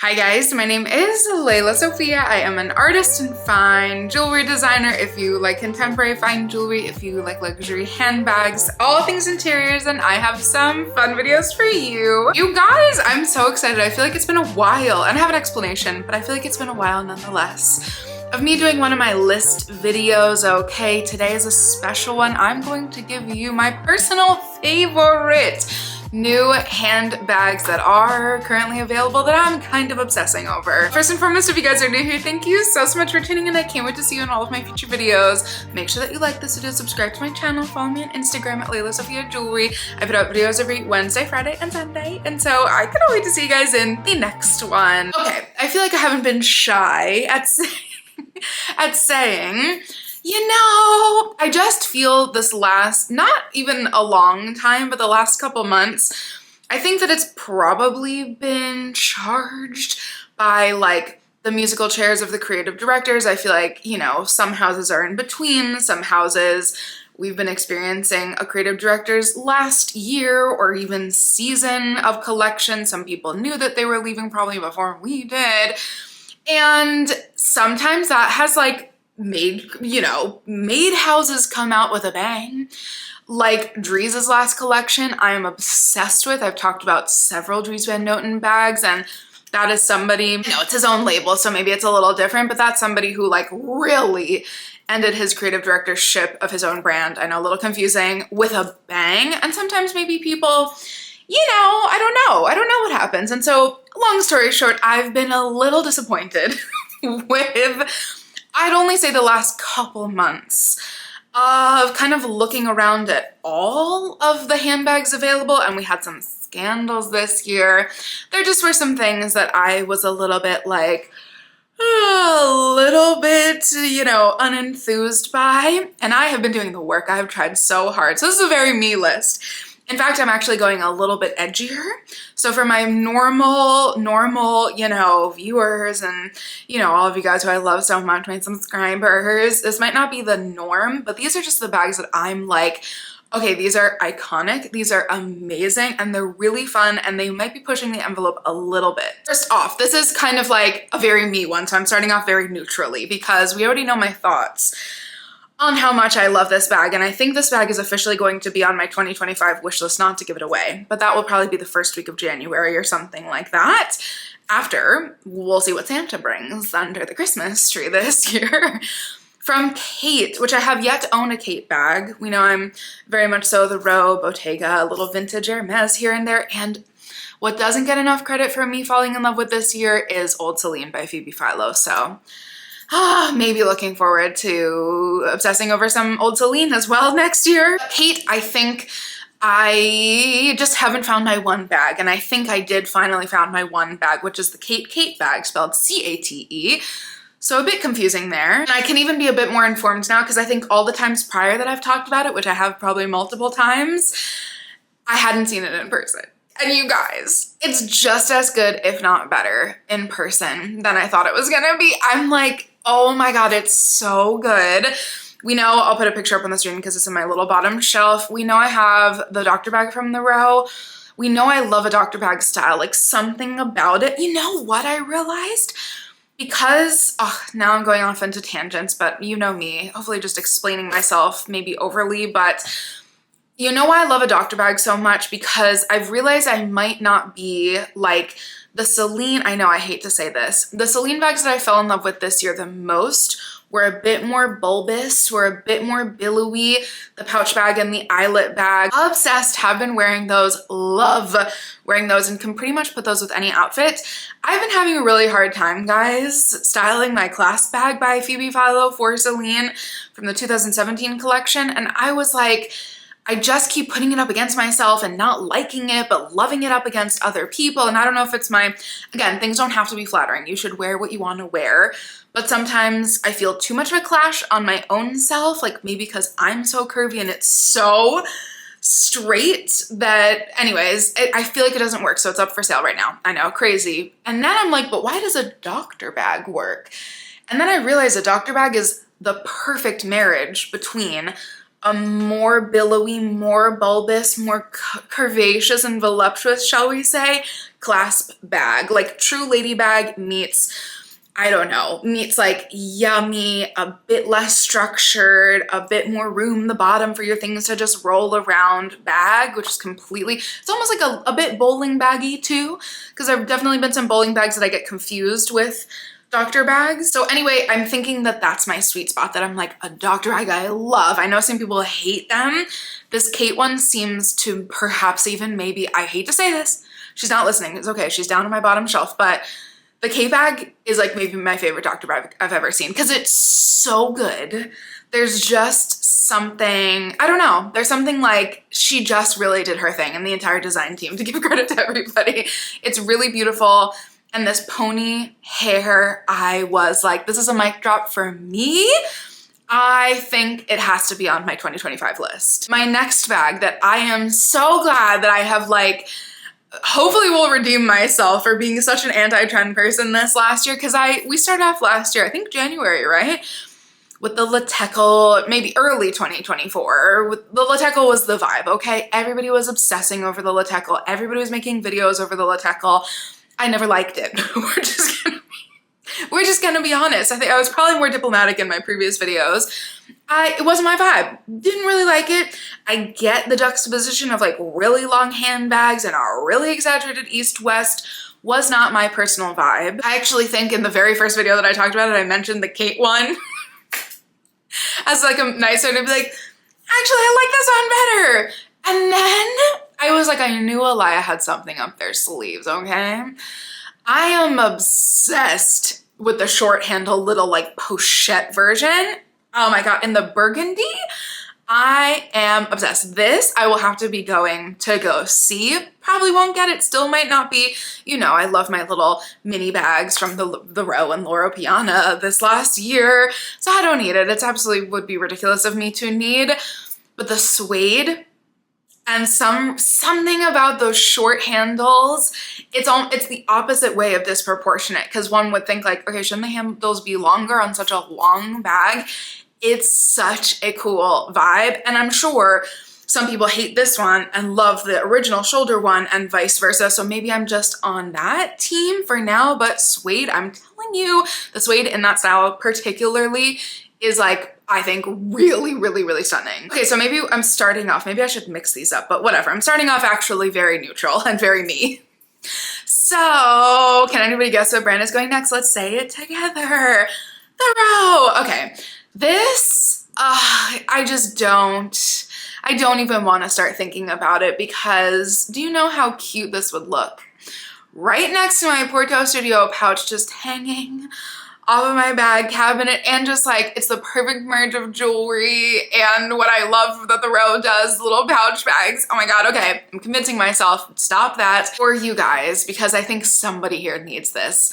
Hi guys, my name is Lelasophia. I am an artist and fine jewelry designer. If you like contemporary fine jewelry, if you like luxury handbags, all things interiors, and I have some fun videos for you. You guys, I'm so excited. I feel like it's been a while, and I have an explanation, but I feel like it's been a while nonetheless, of me doing one of my list videos. Okay, today is a special one. I'm going to give you my personal favorite new handbags that are currently available that I'm kind of obsessing over. First and foremost, if you guys are new here, thank you so much for tuning in. I can't wait to see you in all of my future videos. Make sure that you like this video, subscribe to my channel, follow me on Instagram at Lelasophia Jewelry. I put out videos every Wednesday, Friday, and Sunday, and so I cannot wait to see you guys in the next one. Okay, I feel like I haven't been shy at saying, you know, I just feel this last, not even a long time, but the last couple months, I think that it's probably been charged by like the musical chairs of the creative directors. I feel like, you know, some houses are in between, some houses we've been experiencing a creative director's last year or even season of collection. Some people knew that they were leaving probably before we did. And sometimes that has like made houses come out with a bang. Like Dries' last collection, I am obsessed with. I've talked about several Dries Van Noten bags, and that is somebody, you know, it's his own label, so maybe it's a little different, but that's somebody who like really ended his creative directorship of his own brand. I know, a little confusing, with a bang. And sometimes maybe people, you know, I don't know what happens. And so long story short, I've been a little disappointed with, I'd only say the last couple months of kind of looking around at all of the handbags available, and we had some scandals this year. There just were some things that I was a little bit like, you know, unenthused by, and I have been doing the work. I have tried so hard. So this is a very me list. In fact, I'm actually going a little bit edgier. So for my normal, you know, viewers and, you know, all of you guys who I love so much, my subscribers, this might not be the norm, but these are just the bags that I'm like, okay, these are iconic, these are amazing, and they're really fun, and they might be pushing the envelope a little bit. First off, this is kind of like a very me one, so I'm starting off very neutrally because we already know my thoughts on how much I love this bag, and I think this bag is officially going to be on my 2025 wish list, not to give it away, but that will probably be the first week of January or something like that. After, we'll see what Santa brings under the Christmas tree this year. From Kate, which I have yet to own a Kate bag. We know I'm very much so the Roe, Bottega, a little vintage Hermes here and there, and what doesn't get enough credit for me falling in love with this year is Old Celine by Phoebe Philo, so maybe looking forward to obsessing over some Old Celine as well next year. Kate, I think I just haven't found my one bag, and I think I did finally found my one bag, which is the Kate bag, spelled C-A-T-E. So a bit confusing there. And I can even be a bit more informed now because I think all the times prior that I've talked about it, which I have probably multiple times, I hadn't seen it in person. And you guys, it's just as good, if not better, in person than I thought it was gonna be. I'm like, oh my God, it's so good. We know, I'll put a picture up on the screen because it's in my little bottom shelf. We know I have the Dr. bag from the Row. We know I love a Dr. bag style, like something about it. You know what I realized? Because, now I'm going off into tangents, but you know me, hopefully just explaining myself maybe overly, but you know why I love a Dr. bag so much? Because I've realized I might not be like the Celine, I know I hate to say this, the Celine bags that I fell in love with this year the most were a bit more bulbous, were a bit more billowy. The pouch bag and the eyelet bag. Obsessed, have been wearing those, love wearing those, and can pretty much put those with any outfit. I've been having a really hard time, guys, styling my clasp bag by Phoebe Philo for Celine from the 2017 collection, and I was like, I just keep putting it up against myself and not liking it, but loving it up against other people. And I don't know if it's again, things don't have to be flattering. You should wear what you want to wear. But sometimes I feel too much of a clash on my own self, like maybe because I'm so curvy and it's so straight that, anyways, I feel like it doesn't work. So it's up for sale right now. I know, crazy. And then I'm like, but why does a Dr. bag work? And then I realized a Dr. bag is the perfect marriage between a more billowy, more bulbous, more curvaceous and voluptuous, shall we say, clasp bag. Like true lady bag meets, I don't know, meets like yummy, a bit less structured, a bit more room in the bottom for your things to just roll around bag, which is completely, it's almost like a bit bowling baggy too, because there have definitely been some bowling bags that I get confused with doctor bags. So anyway, I'm thinking that that's my sweet spot, that I'm like a doctor bag I love. I know some people hate them. This Kate one seems to perhaps even maybe, I hate to say this, she's not listening, it's okay, she's down on my bottom shelf, but the Kate bag is like maybe my favorite doctor bag I've ever seen because it's so good. There's just something, I don't know, there's something like she just really did her thing, and the entire design team, to give credit to everybody. It's really beautiful. And this pony hair, I was like, this is a mic drop for me. I think it has to be on my 2025 list. My next bag that I am so glad that I have like, hopefully will redeem myself for being such an anti-trend person this last year, because we started off last year, I think January, right? With the Latecal, maybe early 2024. The Latecal was the vibe, okay? Everybody was obsessing over the Latecal. Everybody was making videos over the Latecal. I never liked it. We're just gonna be honest. I think I was probably more diplomatic in my previous videos. It wasn't my vibe. Didn't really like it. I get the juxtaposition of like really long handbags and a really exaggerated east-west. Was not my personal vibe. I actually think in the very first video that I talked about it, I mentioned the Kate one as like a nicer to be like, actually I like this one better. And then I was like, I knew Alaia had something up their sleeves, okay? I am obsessed with the short handle little like pochette version. Oh my God, in the burgundy, I am obsessed. This I will have to be going to go see. Probably won't get it, still might not be. You know, I love my little mini bags from the Row and Loro Piana this last year, so I don't need it. It's absolutely would be ridiculous of me to need. But the suede, and something about those short handles, it's the opposite way of disproportionate, because one would think like, okay, shouldn't the handles be longer on such a long bag? It's such a cool vibe, and I'm sure some people hate this one and love the original shoulder one and vice versa, so maybe I'm just on that team for now. But suede, I'm telling you, the suede in that style particularly is like, I think really, really, really stunning. Okay, so maybe I'm starting off, maybe I should mix these up, but whatever. I'm starting off actually very neutral and very me. So can anybody guess what brand is going next? Let's say it together. The Row. Okay, this, I don't even want to start thinking about it, because do you know how cute this would look? Right next to my Porto Studio pouch, just hanging off of my bag cabinet, and just like, it's the perfect merge of jewelry and what I love that the Row does, little pouch bags. Oh my God, okay, I'm convincing myself, stop that for you guys, because I think somebody here needs this.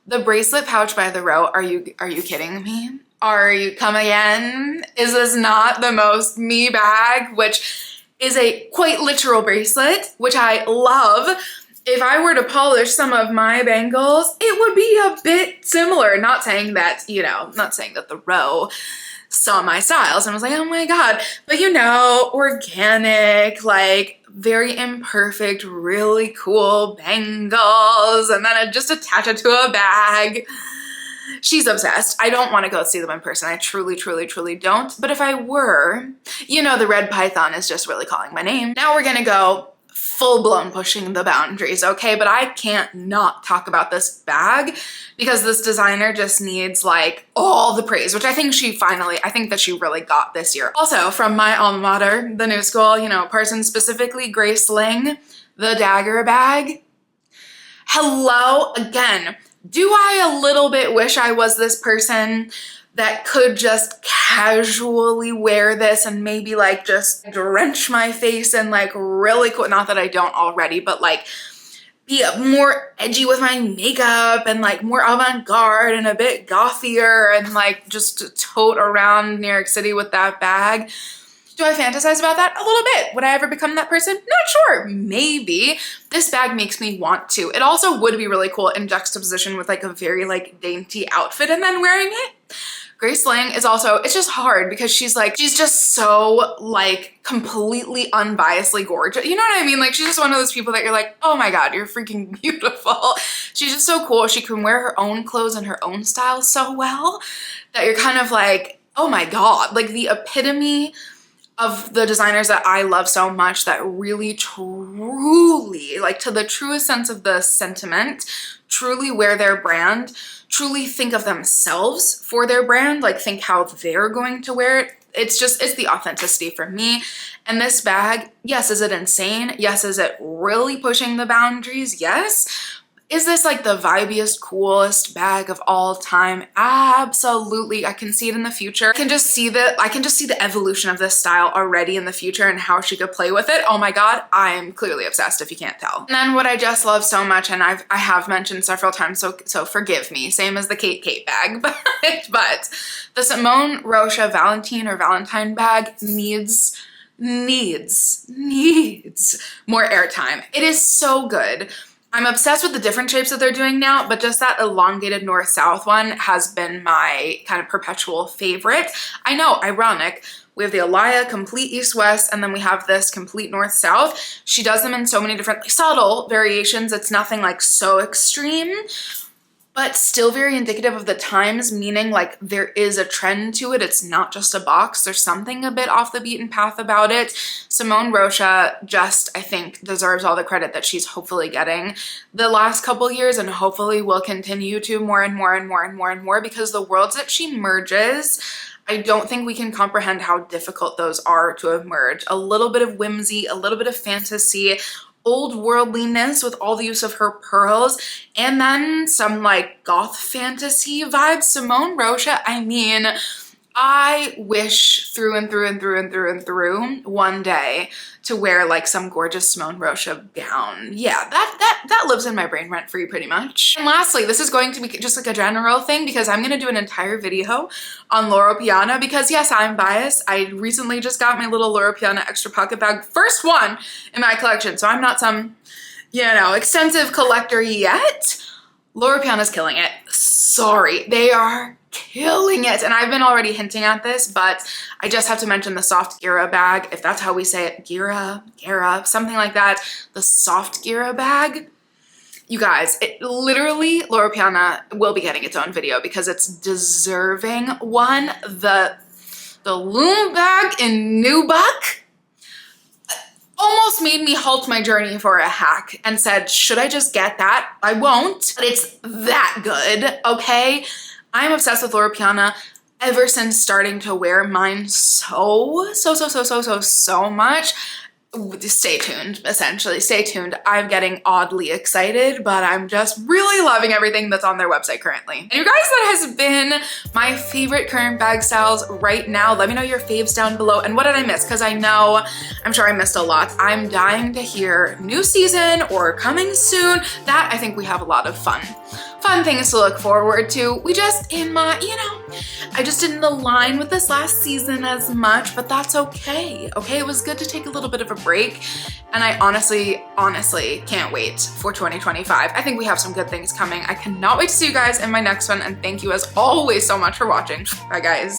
The bracelet pouch by the Row, are you kidding me? Are you come again? Is this not the most me bag, which is a quite literal bracelet, which I love. If I were to polish some of my bangles, it would be a bit similar. Not saying that, you know, not saying that the Row saw my styles and was like, oh my God, but you know, organic, like very imperfect, really cool bangles, and then I just attach it to a bag. She's obsessed. I don't want to go see them in person. I truly, truly, truly don't. But if I were, you know, the red python is just really calling my name. Now we're gonna go full-blown pushing the boundaries, okay? But I can't not talk about this bag, because this designer just needs like all the praise, which I think that she really got this year. Also from my alma mater, the new school, you know, Parsons specifically, Grace Ling, the Dagger bag. Hello again. Do I a little bit wish I was this person that could just casually wear this and maybe like just drench my face and like really cool, not that I don't already, but like be more edgy with my makeup and like more avant-garde and a bit gothier and like just tote around New York City with that bag? Do I fantasize about that? A little bit. Would I ever become that person? Not sure. Maybe. This bag makes me want to. It also would be really cool in juxtaposition with like a very like dainty outfit and then wearing it. Grace Ling is also, it's just hard because she's just so like completely unbiasedly gorgeous. You know what I mean? Like she's just one of those people that you're like, oh my God, you're freaking beautiful. She's just so cool. She can wear her own clothes and her own style so well that you're kind of like, oh my God, like the epitome of the designers that I love so much that really truly, like to the truest sense of the sentiment, truly wear their brand, truly think of themselves for their brand, like think how they're going to wear it. It's the authenticity for me. And this bag, yes, is it insane? Yes, is it really pushing the boundaries? Yes. Is this like the vibiest, coolest bag of all time? Absolutely. I can see it in the future. I can just see the evolution of this style already in the future and how she could play with it. Oh my God, I am clearly obsessed if you can't tell. And then what I just love so much, and I have mentioned several times, so forgive me, same as the Kate bag, but the Simone Rosa Valentine bag needs more airtime. It is so good. I'm obsessed with the different shapes that they're doing now, but just that elongated north-south one has been my kind of perpetual favorite. I know, ironic. We have the Alaia complete east-west, and then we have this complete north-south. She does them in so many different like, subtle variations. It's nothing like so extreme, but still very indicative of the times, meaning like there is a trend to it. It's not just a box. There's something a bit off the beaten path about it. Simone Rosa just, I think, deserves all the credit that she's hopefully getting the last couple years and hopefully will continue to more and more because the worlds that she merges, I don't think we can comprehend how difficult those are to emerge. A little bit of whimsy, a little bit of fantasy, old worldliness with all the use of her pearls, and then some like goth fantasy vibes. Simone Rosa, I mean, I wish through and through one day to wear like some gorgeous Simone Rosa gown. Yeah, that lives in my brain rent free pretty much. And lastly, this is going to be just like a general thing because I'm gonna do an entire video on Loro Piana because yes, I'm biased. I recently just got my little Loro Piana extra pocket bag, first one in my collection. So I'm not some, you know, extensive collector yet. Loro Piana's killing it. Sorry, they are killing it. And I've been already hinting at this, but I just have to mention the soft Gira bag, if that's how we say it. Gira, something like that. The soft Gira bag. You guys, it literally, Loro Piana will be getting its own video because it's deserving one. The loom bag in Nubuck almost made me halt my journey for a hack and said, should I just get that? I won't, but it's that good, okay? I'm obsessed with Loro Piana ever since starting to wear mine so much. Stay tuned, essentially. Stay tuned. I'm getting oddly excited, but I'm just really loving everything that's on their website currently. And you guys, that has been my favorite current bag styles right now. Let me know your faves down below. And what did I miss? Because I'm sure I missed a lot. I'm dying to hear new season or coming soon. That I think we have a lot of fun things to look forward to. We just, I just didn't align with this last season as much, but that's okay. Okay, it was good to take a little bit of a break. And I honestly can't wait for 2025. I think we have some good things coming. I cannot wait to see you guys in my next one. And thank you as always so much for watching. Bye guys.